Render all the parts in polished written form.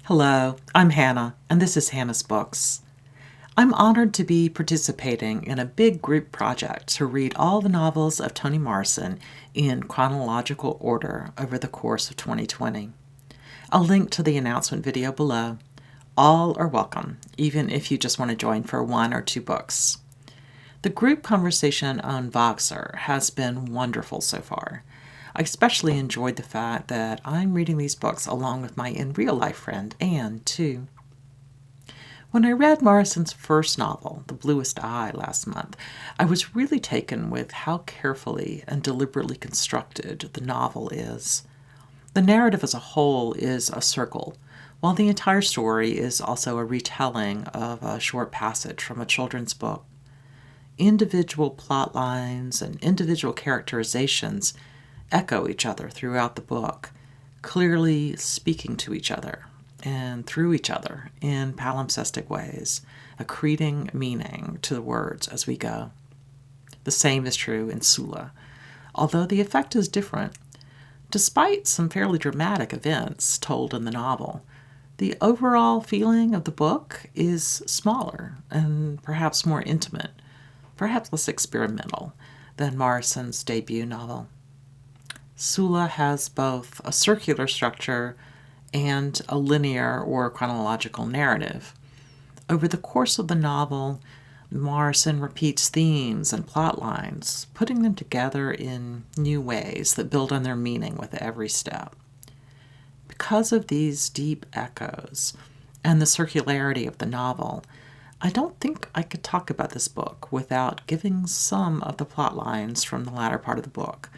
Hello, I'm Hannah, and this is Hannah's Books. I'm honored to be participating in a big group project to read all the novels of Toni Morrison in chronological order over the course of 2020. I'll link to the announcement video below. All are welcome, even if you just want to join for one or two books. The group conversation on Voxer has been wonderful so far. I especially enjoyed the fact that I'm reading these books along with my in-real-life friend, Anne, too. When I read Morrison's first novel, The Bluest Eye, last month, I was really taken with how carefully and deliberately constructed the novel is. The narrative as a whole is a circle, while the entire story is also a retelling of a short passage from a children's book. Individual plot lines and individual characterizations echo each other throughout the book, clearly speaking to each other and through each other in palimpsestic ways, accreting meaning to the words as we go. The same is true in Sula, although the effect is different. Despite some fairly dramatic events told in the novel, the overall feeling of the book is smaller and perhaps more intimate, perhaps less experimental than Morrison's debut novel. Sula has both a circular structure and a linear or chronological narrative. Over the course of the novel, Morrison repeats themes and plot lines, putting them together in new ways that build on their meaning with every step. Because of these deep echoes and the circularity of the novel, I don't think I could talk about this book without giving some of the plot lines from the latter part of the book,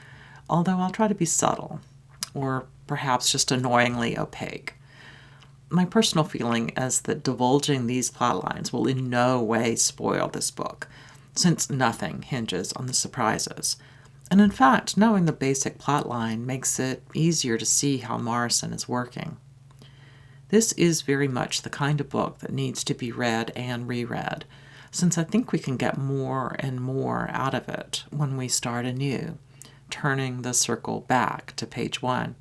although I'll try to be subtle, or perhaps just annoyingly opaque. My personal feeling is that divulging these plot lines will in no way spoil this book, since nothing hinges on the surprises. And in fact, knowing the basic plot line makes it easier to see how Morrison is working. This is very much the kind of book that needs to be read and reread, since I think we can get more and more out of it when we start anew, turning the circle back to page 1.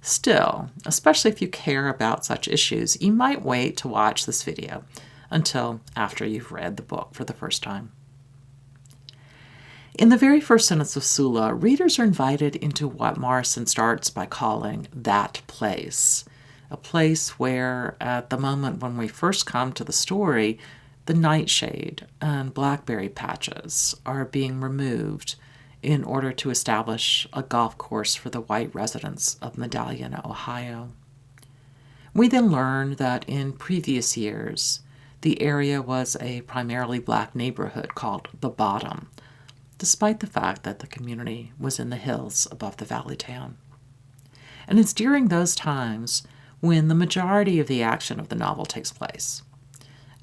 Still, especially if you care about such issues, you might wait to watch this video until after you've read the book for the first time. In the very first sentence of Sula, readers are invited into what Morrison starts by calling that place, a place where, at the moment when we first come to the story, the nightshade and blackberry patches are being removed in order to establish a golf course for the white residents of Medallion, Ohio. We then learn that in previous years, the area was a primarily black neighborhood called the Bottom, despite the fact that the community was in the hills above the valley town. And it's during those times when the majority of the action of the novel takes place.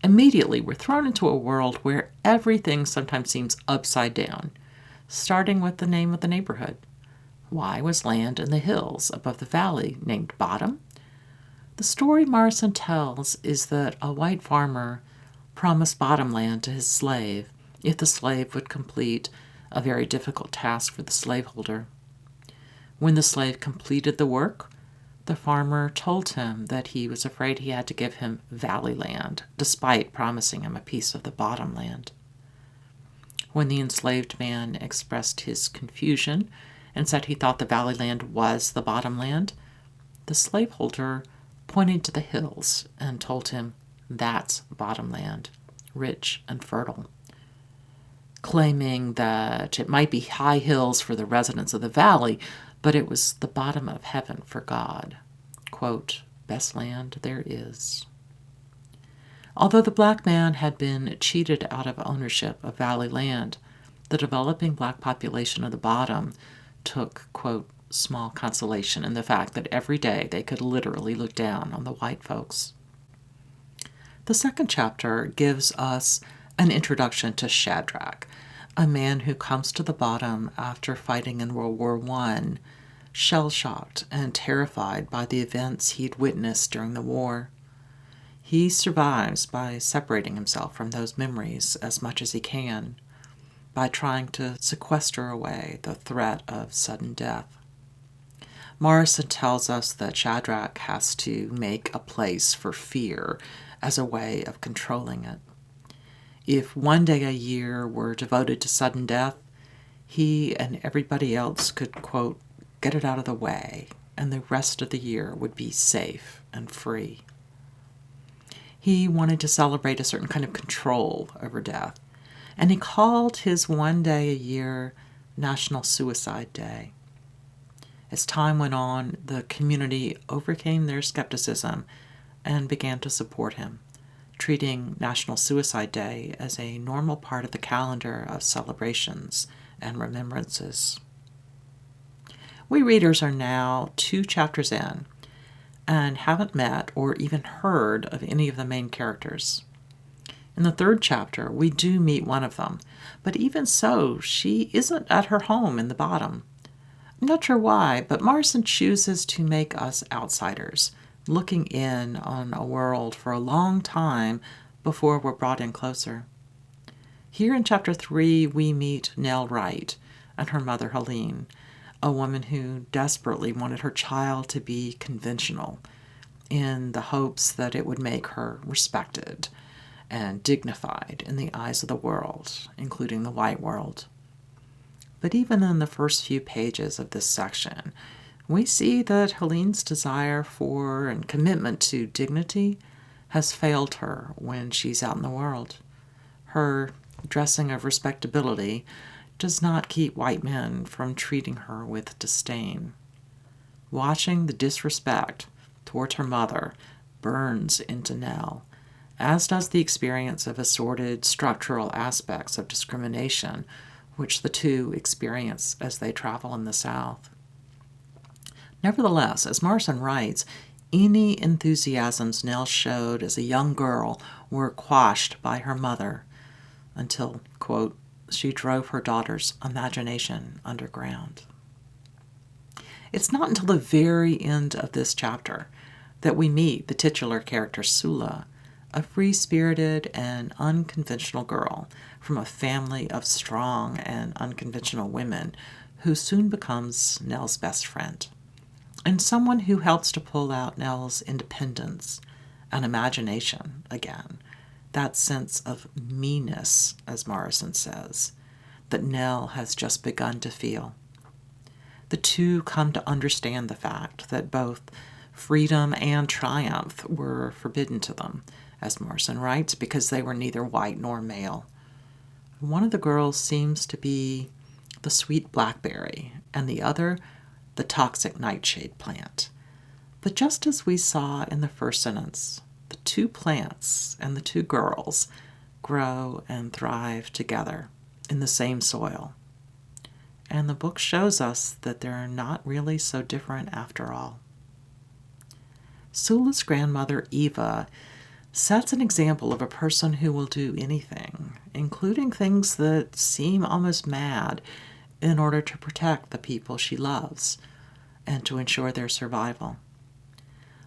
Immediately, we're thrown into a world where everything sometimes seems upside down, starting with the name of the neighborhood. Why was land in the hills above the valley named Bottom? The story Morrison tells is that a white farmer promised bottom land to his slave if the slave would complete a very difficult task for the slaveholder. When the slave completed the work, the farmer told him that he was afraid he had to give him valley land, despite promising him a piece of the bottom land. When the enslaved man expressed his confusion and said he thought the valley land was the bottom land, the slaveholder pointed to the hills and told him that's bottom land, rich and fertile, claiming that it might be high hills for the residents of the valley, but it was the bottom of heaven for God. Quote, best land there is. Although the black man had been cheated out of ownership of valley land, the developing black population of the Bottom took, quote, small consolation in the fact that every day they could literally look down on the white folks. The second chapter gives us an introduction to Shadrach, a man who comes to the Bottom after fighting in World War I, shell-shocked and terrified by the events he'd witnessed during the war. He survives by separating himself from those memories as much as he can, by trying to sequester away the threat of sudden death. Morrison tells us that Shadrach has to make a place for fear as a way of controlling it. If one day a year were devoted to sudden death, he and everybody else could, quote, get it out of the way, and the rest of the year would be safe and free. He wanted to celebrate a certain kind of control over death, and he called his one day a year National Suicide Day. As time went on, the community overcame their skepticism and began to support him, treating National Suicide Day as a normal part of the calendar of celebrations and remembrances. We readers are now 2 chapters in and haven't met or even heard of any of the main characters. In the 3rd chapter, we do meet one of them, but even so, she isn't at her home in the bottom. I'm not sure why, but Morrison chooses to make us outsiders, looking in on a world for a long time before we're brought in closer. Here in Chapter 3, we meet Nell Wright and her mother Helene, a woman who desperately wanted her child to be conventional in the hopes that it would make her respected and dignified in the eyes of the world, including the white world. But even in the first few pages of this section, we see that Helene's desire for and commitment to dignity has failed her when she's out in the world. Her dressing of respectability does not keep white men from treating her with disdain. Watching the disrespect towards her mother burns into Nell, as does the experience of assorted structural aspects of discrimination which the two experience as they travel in the South. Nevertheless, as Morrison writes, any enthusiasms Nell showed as a young girl were quashed by her mother until, quote, she drove her daughter's imagination underground. It's not until the very end of this chapter that we meet the titular character Sula, a free-spirited and unconventional girl from a family of strong and unconventional women who soon becomes Nell's best friend, and someone who helps to pull out Nell's independence and imagination again, that sense of meanness, as Morrison says, that Nell has just begun to feel. The two come to understand the fact that both freedom and triumph were forbidden to them, as Morrison writes, because they were neither white nor male. One of the girls seems to be the sweet blackberry, and the other the toxic nightshade plant. But just as we saw in the first sentence, the 2 plants and the 2 girls grow and thrive together in the same soil. And the book shows us that they're not really so different after all. Sula's grandmother, Eva, sets an example of a person who will do anything, including things that seem almost mad, in order to protect the people she loves and to ensure their survival.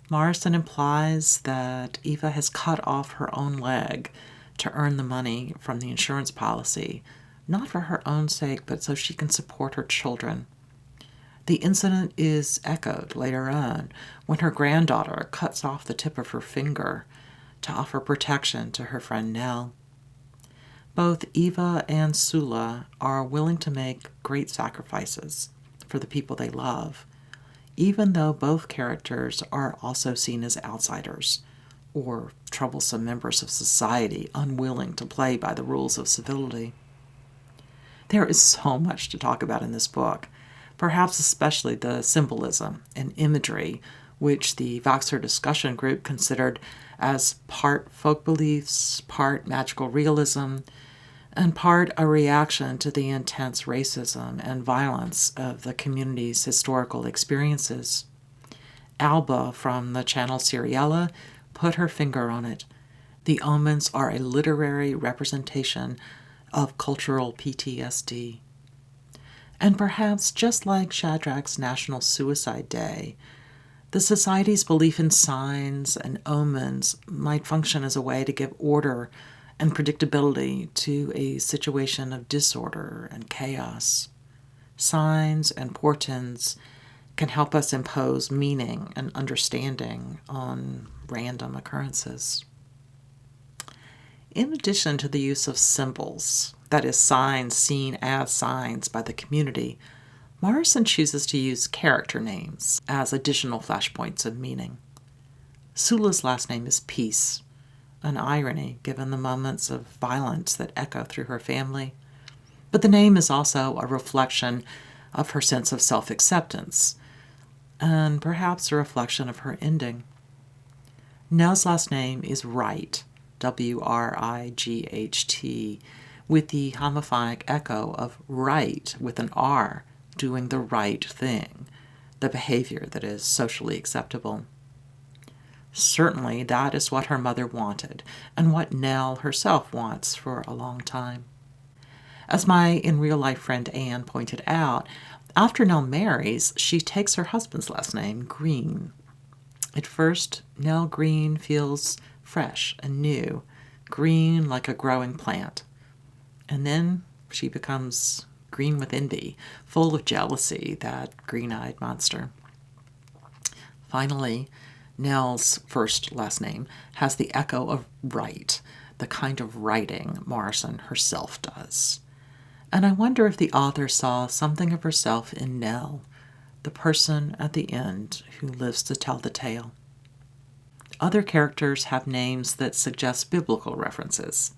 Morrison implies that Eva has cut off her own leg to earn the money from the insurance policy, not for her own sake, but so she can support her children. The incident is echoed later on when her granddaughter cuts off the tip of her finger to offer protection to her friend Nell. Both Eva and Sula are willing to make great sacrifices for the people they love, even though both characters are also seen as outsiders or troublesome members of society unwilling to play by the rules of civility. There is so much to talk about in this book, perhaps especially the symbolism and imagery which the Voxer discussion group considered as part folk beliefs, part magical realism, and part a reaction to the intense racism and violence of the community's historical experiences. Alba from the channel Seriella put her finger on it. The omens are a literary representation of cultural PTSD. And perhaps just like Shadrach's National Suicide Day, the society's belief in signs and omens might function as a way to give order and predictability to a situation of disorder and chaos. Signs and portents can help us impose meaning and understanding on random occurrences. In addition to the use of symbols, that is, signs seen as signs by the community, Morrison chooses to use character names as additional flashpoints of meaning. Sula's last name is Peace, an irony given the moments of violence that echo through her family. But the name is also a reflection of her sense of self-acceptance, and perhaps a reflection of her ending. Nell's last name is Wright, W-R-I-G-H-T, with the homophonic echo of right with an R, doing the right thing, the behavior that is socially acceptable. Certainly that is what her mother wanted, and what Nell herself wants for a long time. As my in-real-life friend Anne pointed out, after Nell marries, she takes her husband's last name, Green. At first, Nell Green feels fresh and new, green like a growing plant. And then she becomes green with envy, full of jealousy, that green-eyed monster. Finally, Nell's first last name has the echo of right, the kind of writing Morrison herself does. And I wonder if the author saw something of herself in Nell, the person at the end who lives to tell the tale. Other characters have names that suggest biblical references.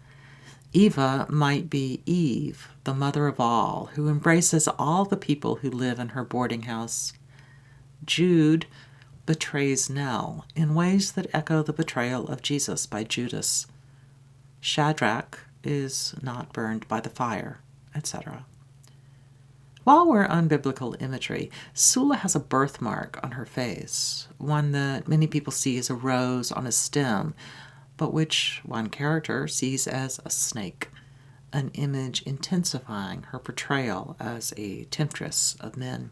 Eva might be Eve, the mother of all, who embraces all the people who live in her boarding house. Jude betrays Nell in ways that echo the betrayal of Jesus by Judas. Shadrach is not burned by the fire, etc. While we're on biblical imagery, Sula has a birthmark on her face, one that many people see as a rose on a stem, but which one character sees as a snake, an image intensifying her portrayal as a temptress of men.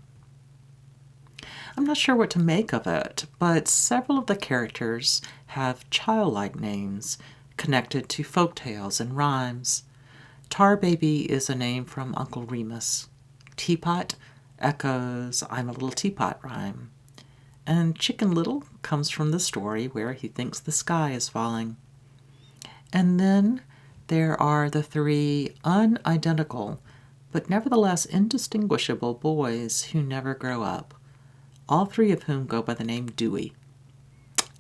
I'm not sure what to make of it, but several of the characters have childlike names connected to folk tales and rhymes. Tar Baby is a name from Uncle Remus. Teapot echoes I'm a Little Teapot rhyme. And Chicken Little comes from the story where he thinks the sky is falling. And then there are the three unidentical, but nevertheless indistinguishable boys who never grow up, all three of whom go by the name Dewey.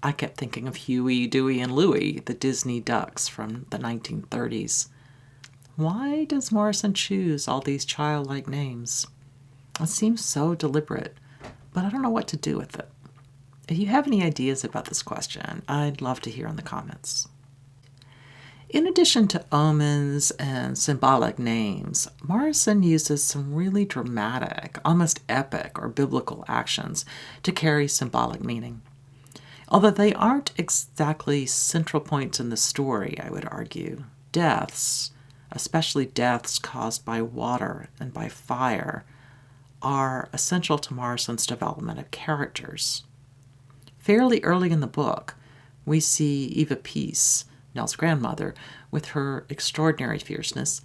I kept thinking of Huey, Dewey, and Louie, the Disney ducks from the 1930s. Why does Morrison choose all these childlike names? It seems so deliberate, but I don't know what to do with it. If you have any ideas about this question, I'd love to hear in the comments. In addition to omens and symbolic names, Morrison uses some really dramatic, almost epic or biblical actions to carry symbolic meaning. Although they aren't exactly central points in the story, I would argue, deaths, especially deaths caused by water and by fire, are essential to Morrison's development of characters. Fairly early in the book, we see Eva Peace, Nell's grandmother, with her extraordinary fierceness,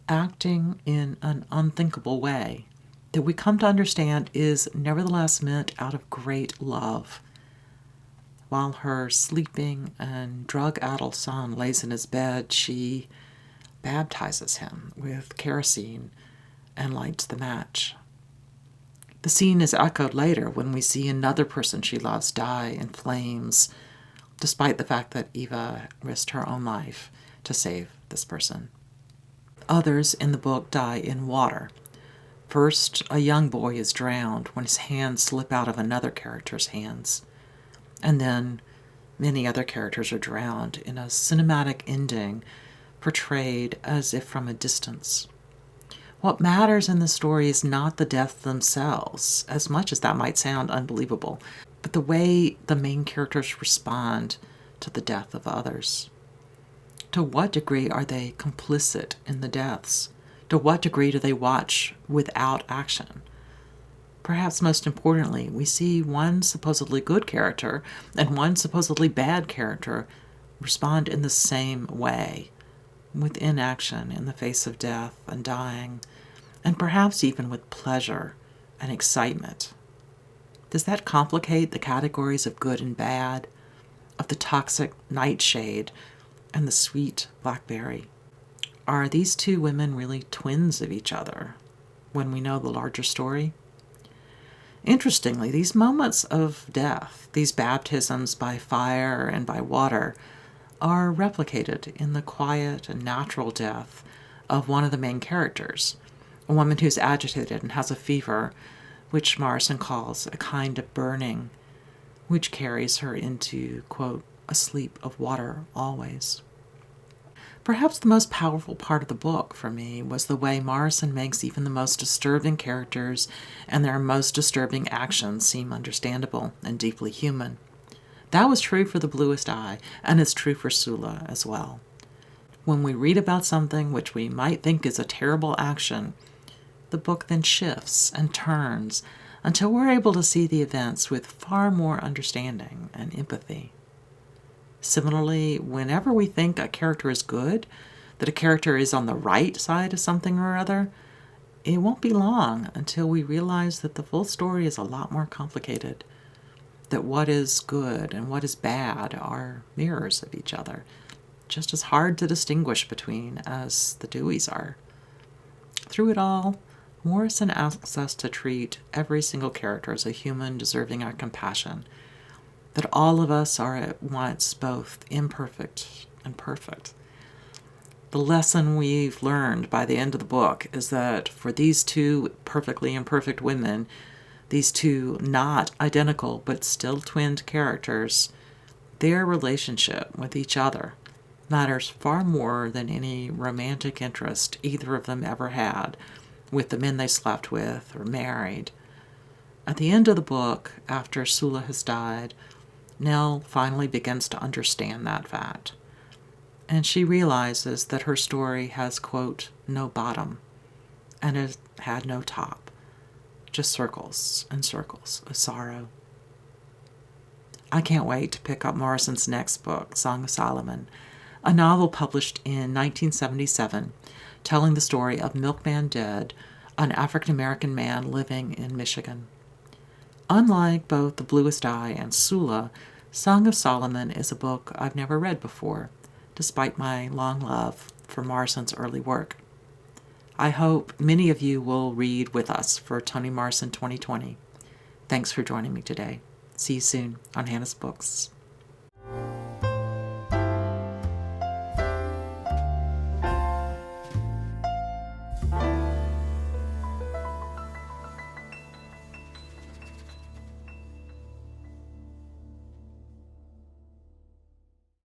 acting in an unthinkable way that we come to understand is nevertheless meant out of great love. While her sleeping and drug-addled son lays in his bed, she baptizes him with kerosene and lights the match. The scene is echoed later when we see another person she loves die in flames, despite the fact that Eva risked her own life to save this person. Others in the book die in water. First, a young boy is drowned when his hands slip out of another character's hands. And then many other characters are drowned in a cinematic ending portrayed as if from a distance. What matters in the story is not the deaths themselves, as much as that might sound unbelievable, but the way the main characters respond to the death of others. To what degree are they complicit in the deaths? To what degree do they watch without action? Perhaps most importantly, we see one supposedly good character and one supposedly bad character respond in the same way, with inaction in the face of death and dying, and perhaps even with pleasure and excitement. Does that complicate the categories of good and bad, of the toxic nightshade and the sweet blackberry? Are these two women really twins of each other when we know the larger story? Interestingly, these moments of death, these baptisms by fire and by water, are replicated in the quiet and natural death of one of the main characters, a woman who's agitated and has a fever, which Morrison calls a kind of burning, which carries her into, quote, a sleep of water always. Perhaps the most powerful part of the book for me was the way Morrison makes even the most disturbing characters and their most disturbing actions seem understandable and deeply human. That was true for The Bluest Eye, and it's true for Sula as well. When we read about something which we might think is a terrible action, the book then shifts and turns until we're able to see the events with far more understanding and empathy. Similarly, whenever we think a character is good, that a character is on the right side of something or other, it won't be long until we realize that the full story is a lot more complicated, that what is good and what is bad are mirrors of each other, just as hard to distinguish between as the Deweys are. Through it all, Morrison asks us to treat every single character as a human deserving our compassion, that all of us are at once both imperfect and perfect. The lesson we've learned by the end of the book is that for these two perfectly imperfect women, these two not identical but still twinned characters, their relationship with each other matters far more than any romantic interest either of them ever had with the men they slept with or married. At the end of the book, after Sula has died, Nell finally begins to understand that fact, and she realizes that her story has, quote, no bottom, and it had no top, just circles and circles of sorrow. I can't wait to pick up Morrison's next book, Song of Solomon, a novel published in 1977, telling the story of Milkman Dead, an African-American man living in Michigan. Unlike both The Bluest Eye and Sula, Song of Solomon is a book I've never read before, despite my long love for Morrison's early work. I hope many of you will read with us for Toni Morrison 2020. Thanks for joining me today. See you soon on Hannah's Books.